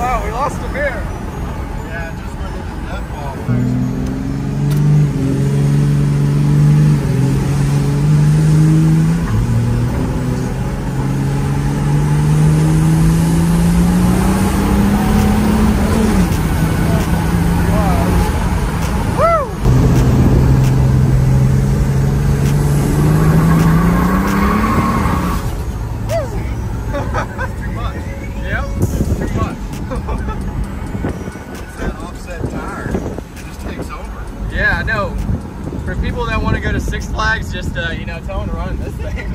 Oh, we lost him here. Yeah, just where the nut ball. Yeah, I know. For people that want to go to Six Flags, just, you know, tell them to run this thing.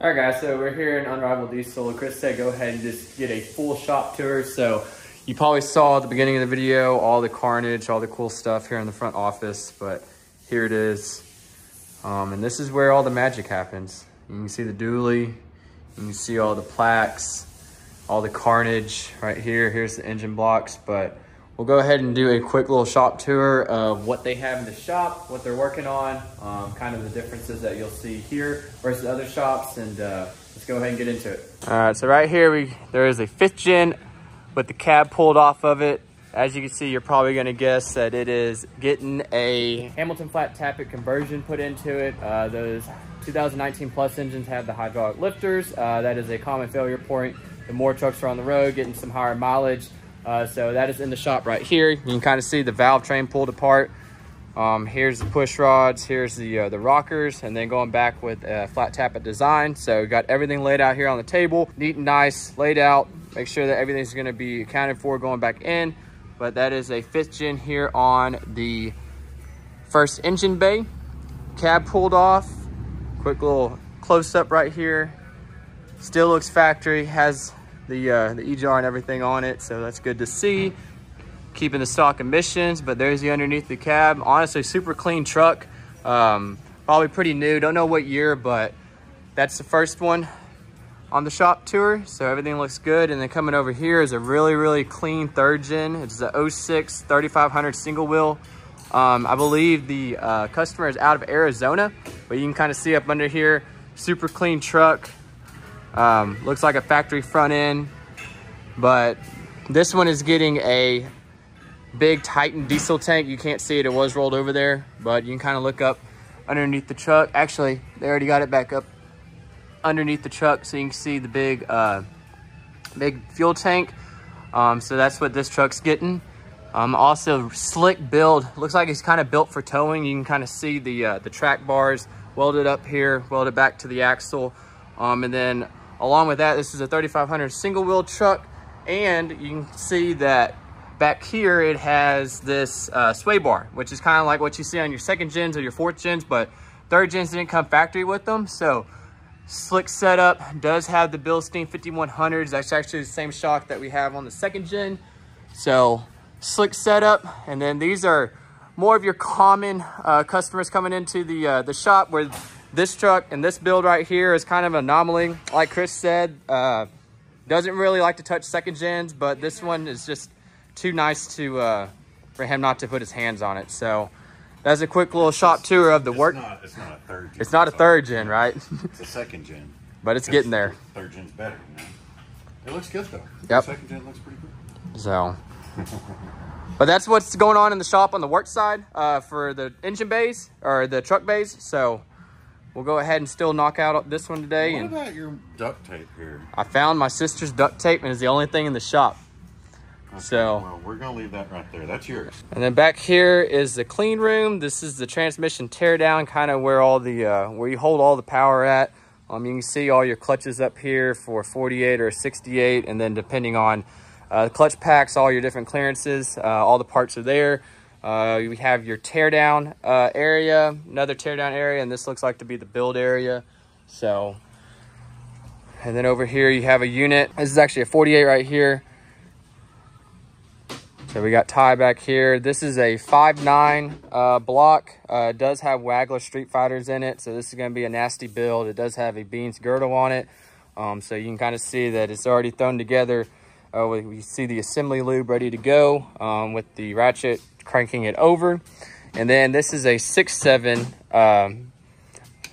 Alright guys, so we're here in Unrivaled Diesel. Chris said go ahead and just get a full shop tour. So you probably saw at the beginning of the video all the carnage, all the cool stuff here in the front office, but here it is. And this is where all the magic happens. You can see the dually, you can see all the plaques, all the carnage right here. Here's the engine blocks, but we'll go ahead and do a quick little shop tour of what they have in the shop, what they're working on, kind of the differences that you'll see here versus other shops, and let's go ahead and get into it. All right, so right here, there is a 5th gen with the cab pulled off of it. As you can see, you're probably gonna guess that it is getting a Hamilton flat tappet conversion put into it. Those 2019 Plus engines have the hydraulic lifters. That is a common failure point. The more trucks are on the road, getting some higher mileage. So that is in the shop right here. You can kind of see the valve train pulled apart. Here's the push rods, here's the rockers, and then going back with a flat tappet design. So we got everything laid out here on the table, neat and nice, laid out. Make sure that everything's gonna be accounted for going back in. But that is a 5th gen here on the first engine bay. Cab pulled off. Quick little close up right here. Still looks factory, has the EGR and everything on it, so that's good to see. Keeping the stock emissions, but there's the underneath the cab. Honestly, super clean truck. Probably pretty new, don't know what year, but that's the first one on the shop tour, so everything looks good. And then coming over here is a really clean 3rd gen. It's the 06 3500 single wheel. I believe the customer is out of Arizona, but you can kind of see up under here, super clean truck. Looks like a factory front end, but this one is getting a big Titan diesel tank. You can't see it, it was rolled over there, but you can kind of look up underneath the truck. Actually, they already got it back up underneath the truck, so you can see the big fuel tank. So that's what this truck's getting. Also slick build, looks like it's kind of built for towing. You can kind of see the track bars welded up here, welded back to the axle. And then along with that, this is a 3500 single wheel truck. And you can see that back here, it has this sway bar, which is kind of like what you see on your second gens or your fourth gens, but third gens didn't come factory with them. So slick setup, does have the Bilstein 5100s. That's actually the same shock that we have on the second gen. So slick setup. And then these are more of your common customers coming into the shop, where this truck and this build right here is kind of an anomaly. Like Chris said, doesn't really like to touch second gens, but this one is just too nice to for him not to put his hands on it. So that's a quick little shop tour of the work. It's not a third gen. It's not a third gen, right? It's a second gen. But it's getting there. Third gen's better. It looks good though. Yep. Second gen looks pretty good. So, but that's what's going on in the shop on the work side for the engine bays or the truck bays. So we'll go ahead and still knock out this one today. What about your duct tape here? I found my sister's duct tape, and it's the only thing in the shop. Okay, so well, we're gonna leave that right there. That's yours. And then back here is the clean room. This is the transmission tear down, kind of where all the where you hold all the power at. You can see all your clutches up here for 48 or 68, and then depending on clutch packs, all your different clearances, all the parts are there. We have your tear down area, another tear down area, and this looks like to be the build area. So, and then over here you have a unit. This is actually a 48 right here. So we got Ty back here. This is a 5.9 block. It does have Waggler Street Fighters in it. So this is going to be a nasty build. It does have a Beans girdle on it. So you can kind of see that it's already thrown together. We see the assembly lube ready to go with the ratchet cranking it over. And then this is a 6.7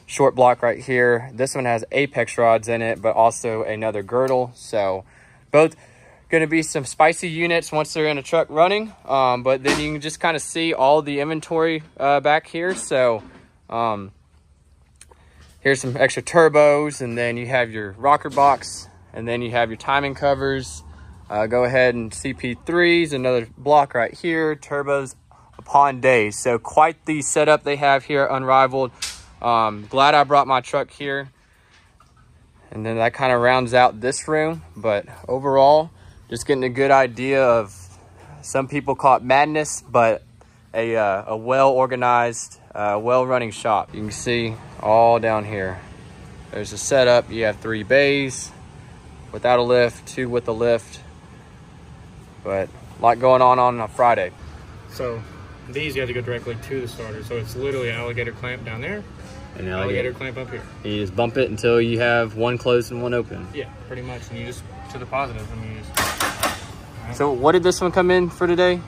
short block right here. This one has Apex rods in it, but also another girdle. So both going to be some spicy units once they're in a truck running, but then you can just kind of see all the inventory back here. So here's some extra turbos, and then you have your rocker box, and then you have your timing covers. Go ahead and CP3s, another block right here, turbos upon days. So quite the setup they have here, unrivaled. Glad I brought my truck here. And then that kind of rounds out this room, but overall, just getting a good idea of, some people call it madness, but a well-organized, well-running shop. You can see all down here. There's a setup. You have 3 bays without a lift, 2 with a lift, but a lot going on a Friday. So these you have to go directly to the starter. So it's literally an alligator clamp down there, And alligator clamp up here. You just bump it until you have one closed and one open. Yeah, pretty much. And you just, to the positive, I mean, you just... So what did this one come in for today?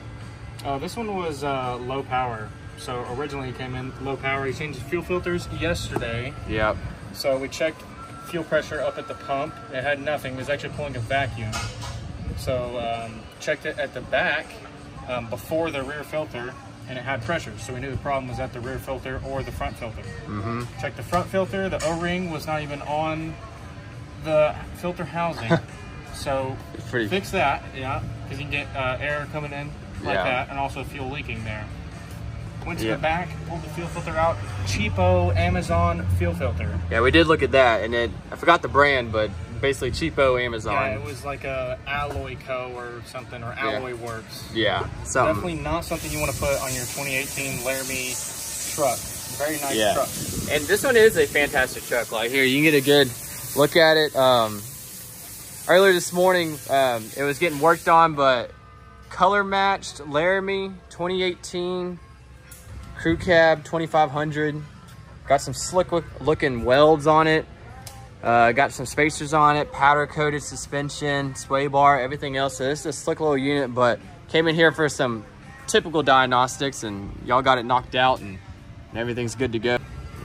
This one was low power. So originally it came in low power. He changed the fuel filters yesterday. Yep. So we checked fuel pressure up at the pump. It had nothing. It was actually pulling a vacuum. So checked it at the back before the rear filter, and it had pressure. So we knew the problem was at the rear filter or the front filter. Checked the front filter. The O-ring was not even on the filter housing. So fix that, yeah, because you can get air coming in like that, and also fuel leaking there. Went to the back, pulled the fuel filter out. Cheapo Amazon fuel filter. Yeah, we did look at that, and I forgot the brand, but basically cheapo Amazon. Yeah, it was like a Alloy Co. or something, or Alloy Works. Yeah, something. Definitely not something you want to put on your 2018 Laramie truck. Very nice truck. And this one is a fantastic truck. Like here, you can get a good look at it. Earlier this morning, it was getting worked on, but color matched Laramie 2018 Crew Cab 2500. Got some slick looking welds on it. Got some spacers on it, powder coated suspension, sway bar, everything else. So this is a slick little unit, but came in here for some typical diagnostics, and y'all got it knocked out, and everything's good to go.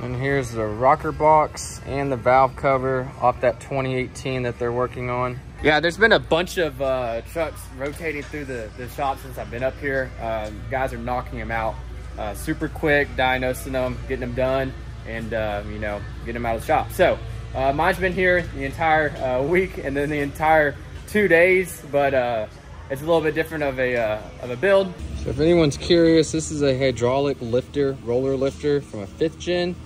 And here's the rocker box and the valve cover off that 2018 that they're working on. Yeah, there's been a bunch of trucks rotating through the shop since I've been up here. Guys are knocking them out super quick, diagnosing them, getting them done, and you know, getting them out of the shop. So mine's been here the entire week, and then the entire 2 days, but it's a little bit different of a build. So if anyone's curious, this is a hydraulic lifter, roller lifter from a 5th gen.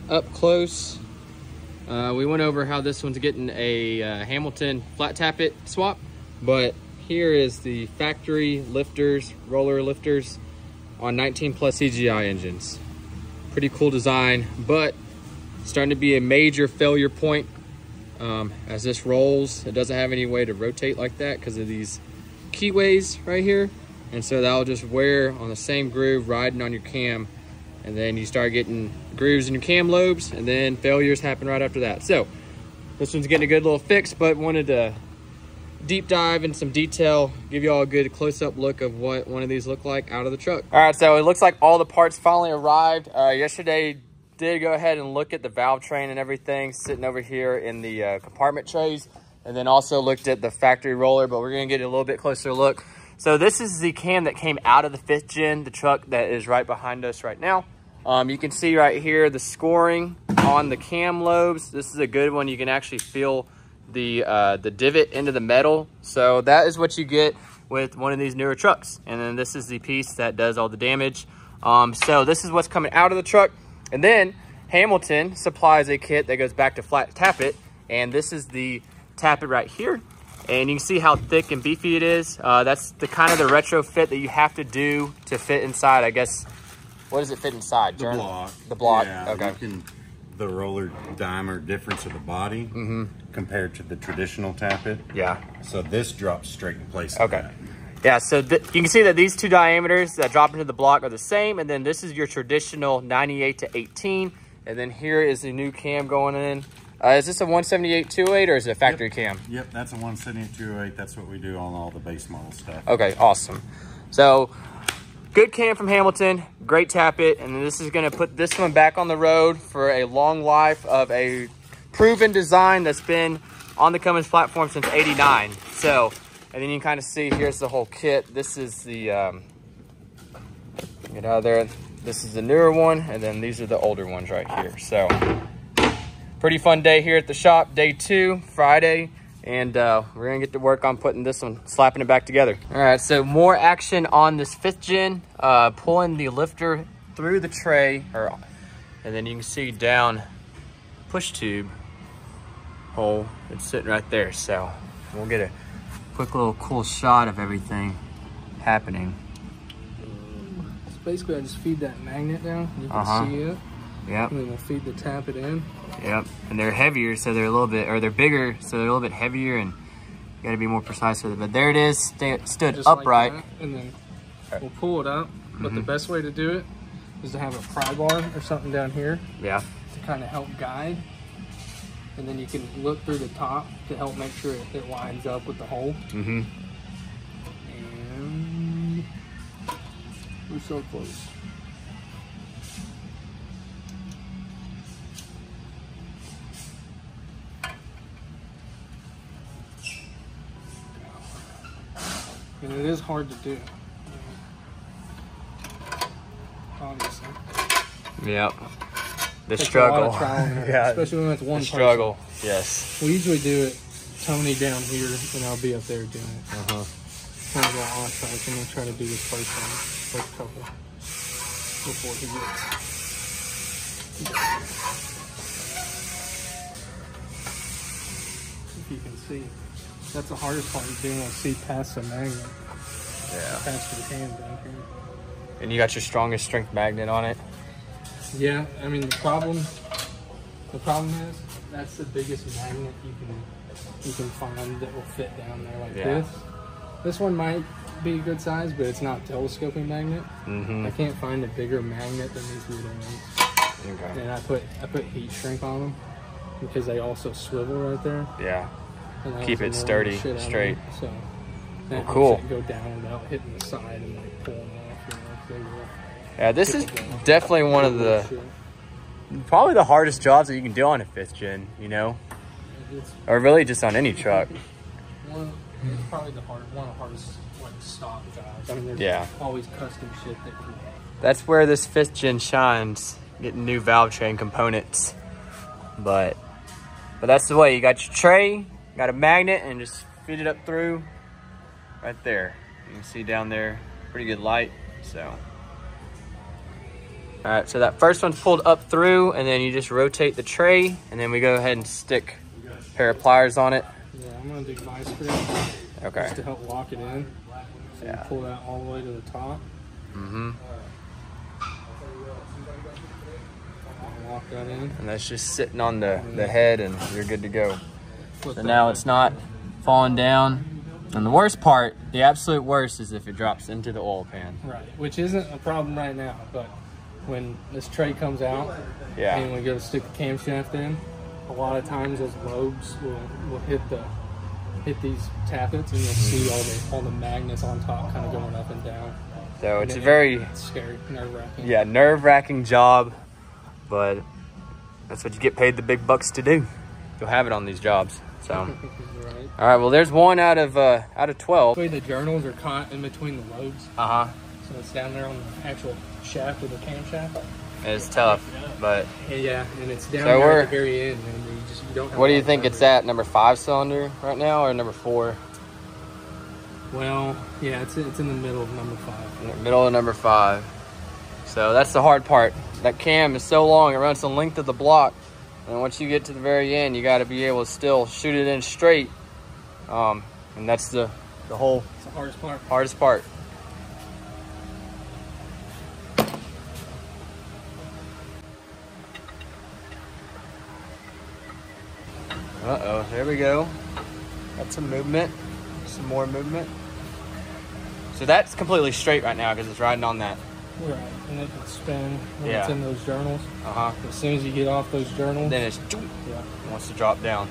Up close, we went over how this one's getting a Hamilton flat tappet swap, but here is the factory lifters, roller lifters on 19 plus CGI engines. Pretty cool design, but starting to be a major failure point as this rolls. It doesn't have any way to rotate like that because of these keyways right here, and so that'll just wear on the same groove riding on your cam, and then you start getting grooves in your cam lobes, and then failures happen right after that. So this one's getting a good little fix, but wanted to deep dive in some detail, give you all a good close-up look of what one of these look like out of the truck. All right, so it looks like all the parts finally arrived. Yesterday did go ahead and look at the valve train and everything sitting over here in the compartment trays, and then also looked at the factory roller, but we're gonna get a little bit closer look. So this is the cam that came out of the 5th gen, the truck that is right behind us right now. You can see right here the scoring on the cam lobes. This is a good one. You can actually feel the divot into the metal. So that is what you get with one of these newer trucks. And then this is the piece that does all the damage. So this is what's coming out of the truck. And then Hamilton supplies a kit that goes back to flat tappet. And this is the tappet right here. And you can see how thick and beefy it is. That's the kind of the retrofit that you have to do to fit inside, I guess. What does it fit inside? The block. The block, yeah, okay. The roller diameter difference of the body compared to the traditional tappet. Yeah. So this drops straight in place. Okay. Yeah, so you can see that these two diameters that drop into the block are the same, and then this is your traditional 98 to 18, and then here is the new cam going in. Is this a 178-208 or is it a factory cam? Yep, that's a 178-208. That's what we do on all the base model stuff. Okay, awesome. So good cam from Hamilton, great tappet, and this is gonna put this one back on the road for a long life of a proven design that's been on the Cummins platform since '89. So, and then you can kind of see, here's the whole kit. This is the, get out of there. This is the newer one, and then these are the older ones right here. So, pretty fun day here at the shop, day 2, Friday. And we're gonna get to work on putting this one, slapping it back together. All right, so more action on this 5th gen, pulling the lifter through the tray, and then you can see down push tube hole. It's sitting right there. So we'll get a quick little cool shot of everything happening. So basically I just feed that magnet down, you can see it. Yep. And then we'll feed the tappet in. Yep, and they're heavier, so they're a little bit, or they're bigger, so they're a little bit heavier, and you gotta be more precise with it. But there it is, stood just upright. Like that, and then we'll pull it up. But the best way to do it is to have a pry bar or something down here. Yeah. To kind of help guide. And then you can look through the top to help make sure it lines up with the hole. And we're so close. And it is hard to do, obviously. Yep. The Takes struggle. a lot of trial and error, Yeah. especially when it's one The person. struggle. Yes. We usually do it, Tony down here, and I'll be up there doing it. Kind of go on track. I'm gonna try to do this first couple before he gets. If you can see, that's the hardest part, is being able to see past the magnet. Yeah. Past your hand down here. And you got your strongest strength magnet on it. Yeah, I mean the problem is that's the biggest magnet you can find that will fit down there like this. This one might be a good size, but it's not telescoping magnet. I can't find a bigger magnet than these little ones. Okay. And I put heat shrink on them because they also swivel right there. Yeah. And that Keep was it annoying sturdy, the shit out of straight. me, so that cool. helps it go down without hitting the side and like pulling off. You know, if they were Yeah, this is definitely one of the, probably the hardest jobs that you can do on a 5th gen, you know? It's Or really just on any truck. it's probably one of the hardest like stock jobs. I mean, there's always custom shit that can. That's where this 5th gen shines, getting new valve train components. But that's the way. You got your tray, got a magnet, and just feed it up through. right there. You can see down there, pretty good light, so. All right, so that first one's pulled up through, and then you just rotate the tray, and then we go ahead and stick a pair of pliers on it. Yeah, I'm gonna do vice grip. Okay. Just to help lock it in. So Yeah. you pull that all the way to the top. Mm-hmm. Lock that in. And that's just sitting on the head, and you're good to go. Flip So that now way. it's not falling down. And the worst part, the absolute worst, is if it drops into the oil pan. Right, which isn't a problem right now, but when this tray comes out Yeah. and we go to stick the camshaft in, a lot of times those lobes will hit these tappets, and you'll see all the magnets on top kind of going up and down. So And it's a it- very, it's scary, nerve-wracking. yeah, nerve-wracking job, but that's what you get paid the big bucks to do. You'll have it on these jobs. So, Right. all right. Well, there's one out of 12. The way the journals are caught in between the lobes, so it's down there on the actual shaft of the camshaft. It's tough, but Yeah, and it's down So there we're- at the very end, and you don't have what do a you lot of think time it's to- at? Number 5 cylinder right now, or number 4? Well, yeah, it's in the middle of number 5. Middle of number 5. So that's the hard part. That cam is so long; it runs the length of the block, and once you get to the very end, you got to be able to still shoot it in straight. And that's the whole It's the hardest part. hardest part. Uh-oh, there we go. Got some movement, some more movement. So that's completely straight right now because it's riding on that. Right, and it can spin when Yeah. it's in those journals. Uh-huh. As soon as you get off those journals, Then it's yeah. wants to drop down.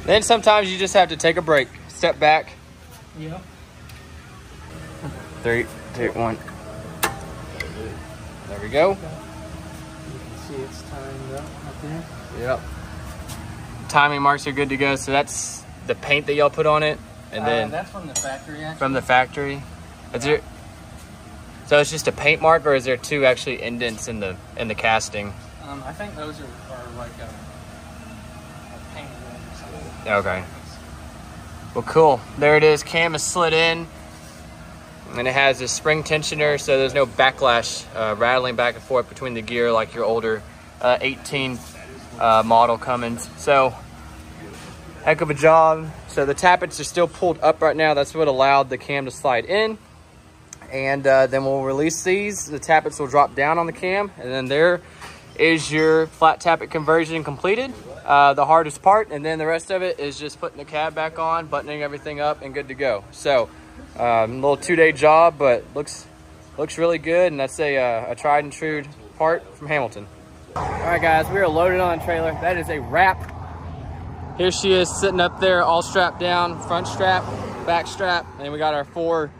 Then sometimes you just have to take a break, step back. Yeah. 3, 2, 1. There we go. You can see it's timed up up there. Yep. Timing marks are good to go. So that's the paint that y'all put on it, and then That's from the factory, actually. from the factory. Is there? So it's just a paint mark, or is there 2 actually indents in the casting? I think those are like a paint or something. Okay. Well, cool. There it is. Cam is slid in, and it has a spring tensioner, so there's no backlash rattling back and forth between the gear like your older 18 model Cummins. So, heck of a job. So the tappets are still pulled up right now. That's what allowed the cam to slide in. And then we'll release these. The tappets will drop down on the cam, and then there is your flat tappet conversion completed. The hardest part, and then the rest of it is just putting the cab back on, buttoning everything up, and good to go. So a little 2-day job, but looks really good, and that's a tried and true part from Hamilton. All right, guys, we are loaded on a trailer. That is a wrap. Here she is sitting up there, all strapped down, front strap, back strap, and we got our 4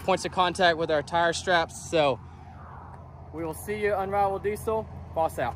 points of contact with our tire straps. So we will see you, Unrivaled Diesel. Boss out.